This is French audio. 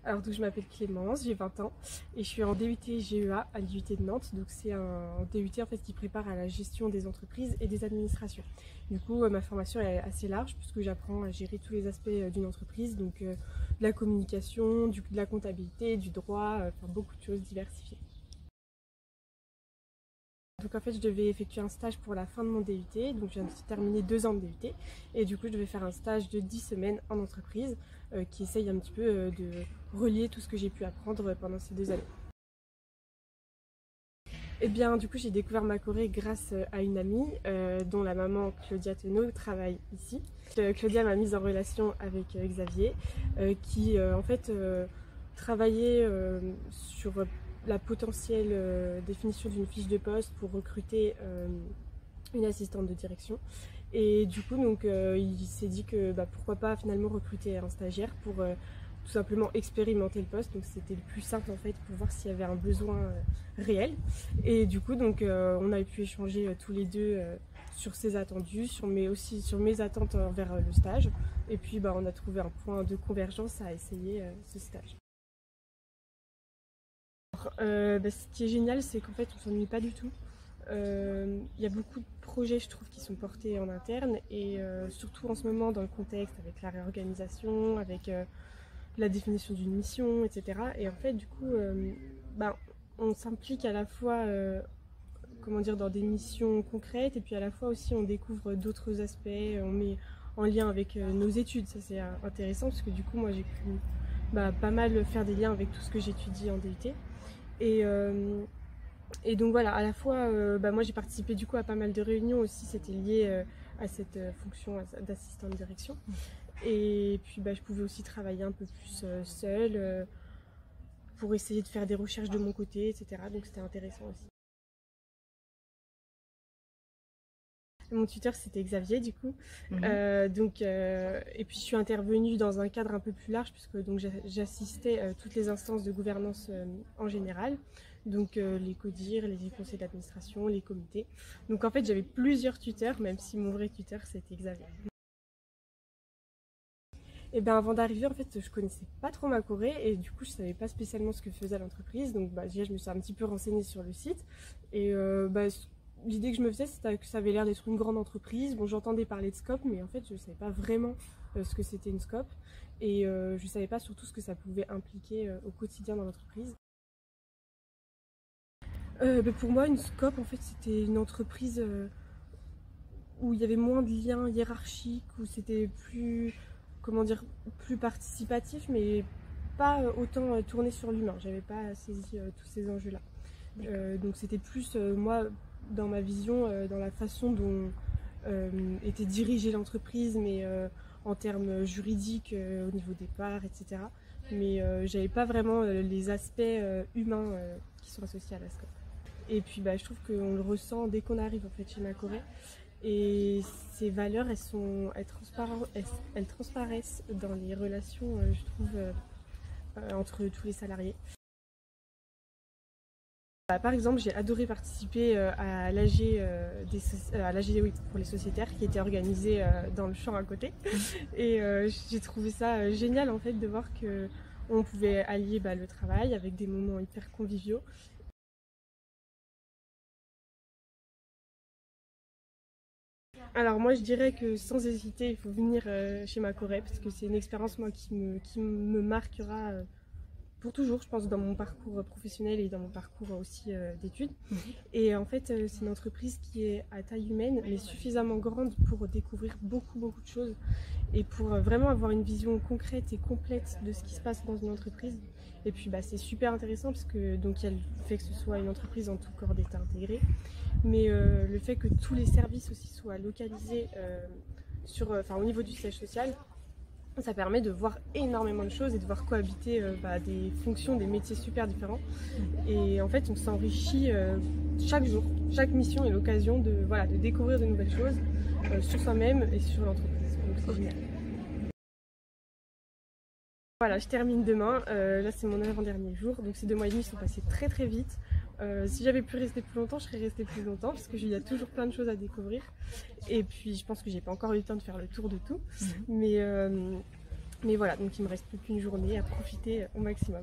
Alors donc je m'appelle Clémence, j'ai 20 ans et je suis en DUT GEA à l'IUT de Nantes. Donc c'est un DUT en fait qui prépare à la gestion des entreprises et des administrations. Du coup ma formation est assez large puisque j'apprends à gérer tous les aspects d'une entreprise, donc de la communication, de la comptabilité, du droit, enfin beaucoup de choses diversifiées. Donc en fait je devais effectuer un stage pour la fin de mon DUT, donc je viens de terminer 2 ans de DUT et du coup je devais faire un stage de 10 semaines en entreprise qui essaye un petit peu de relier tout ce que j'ai pu apprendre pendant ces 2 années. Et bien du coup j'ai découvert ma Corée grâce à une amie dont la maman Claudia Tenot travaille ici. Claudia m'a mise en relation avec Xavier qui en fait travaillait sur la potentielle définition d'une fiche de poste pour recruter une assistante de direction. Et du coup, donc, il s'est dit que pourquoi pas finalement recruter un stagiaire pour tout simplement expérimenter le poste. Donc c'était le plus simple en fait pour voir s'il y avait un besoin réel. Et du coup, donc, on a pu échanger tous les deux sur ses attendus, mais aussi sur mes attentes envers le stage. Et puis on a trouvé un point de convergence à essayer ce stage. Ce qui est génial, c'est qu'en fait, on s'ennuie pas du tout. Y a beaucoup de projets, je trouve, qui sont portés en interne et surtout en ce moment dans le contexte avec la réorganisation, avec la définition d'une mission, etc. Et en fait, du coup, on s'implique à la fois dans des missions concrètes et puis à la fois aussi on découvre d'autres aspects, on met en lien avec nos études. Ça c'est intéressant parce que du coup, moi j'ai pu pas mal faire des liens avec tout ce que j'étudie en DUT. Et donc voilà, à la fois, moi j'ai participé du coup à pas mal de réunions aussi, c'était lié à cette fonction d'assistant de direction. Et puis je pouvais aussi travailler un peu plus seule pour essayer de faire des recherches de mon côté, etc. Donc c'était intéressant aussi. Mon tuteur c'était Xavier du coup. Et puis je suis intervenue dans un cadre un peu plus large puisque j'assistais toutes les instances de gouvernance en général. Donc les CODIR, les conseils d'administration, les comités. Donc en fait j'avais plusieurs tuteurs, même si mon vrai tuteur c'était Xavier. Et avant d'arriver, en fait, je connaissais pas trop ma Corée et du coup, je savais pas spécialement ce que faisait l'entreprise. Donc, déjà, je me suis un petit peu renseignée sur le site et l'idée que je me faisais, c'était que ça avait l'air d'être une grande entreprise. Bon, j'entendais parler de scope, mais en fait, je savais pas vraiment ce que c'était une scope et je savais pas surtout ce que ça pouvait impliquer au quotidien dans l'entreprise. Pour moi, une scope, en fait, c'était une entreprise où il y avait moins de liens hiérarchiques, où c'était plus participatif, mais pas autant tourné sur l'humain. J'avais pas saisi tous ces enjeux-là. Donc c'était plus, moi, dans ma vision, dans la façon dont était dirigée l'entreprise, mais en termes juridiques, au niveau des parts, etc. Mais j'avais pas vraiment les aspects humains qui sont associés à la SCOP. Et puis je trouve qu'on le ressent dès qu'on arrive en fait chez ma Corée. Et ces valeurs, elles transparaissent dans les relations, je trouve, entre tous les salariés. Par exemple, j'ai adoré participer à l'AG pour les sociétaires qui était organisé dans le champ à côté. Et j'ai trouvé ça génial en fait de voir qu'on pouvait allier le travail avec des moments hyper conviviaux. Alors moi je dirais que sans hésiter il faut venir chez ma Corée parce que c'est une expérience moi qui me marquera pour toujours je pense dans mon parcours professionnel et dans mon parcours aussi d'études. Et en fait c'est une entreprise qui est à taille humaine mais suffisamment grande pour découvrir beaucoup de choses et pour vraiment avoir une vision concrète et complète de ce qui se passe dans une entreprise. Et puis c'est super intéressant parce que donc il y a le fait que ce soit une entreprise en tout corps d'État intégré, mais le fait que tous les services aussi soient localisés au niveau du siège social, ça permet de voir énormément de choses et de voir cohabiter des fonctions, des métiers super différents. Et en fait on s'enrichit chaque jour, chaque mission est l'occasion de découvrir de nouvelles choses sur soi-même et sur l'entreprise. Donc c'est génial. Voilà, je termine demain, là c'est mon avant-dernier jour, donc ces 2 mois et demi sont passés très vite. Si j'avais pu rester plus longtemps, je serais restée plus longtemps parce qu'il y a toujours plein de choses à découvrir. Et puis je pense que j'ai pas encore eu le temps de faire le tour de tout. Mais Mais voilà, donc il me reste plus qu'une journée à profiter au maximum.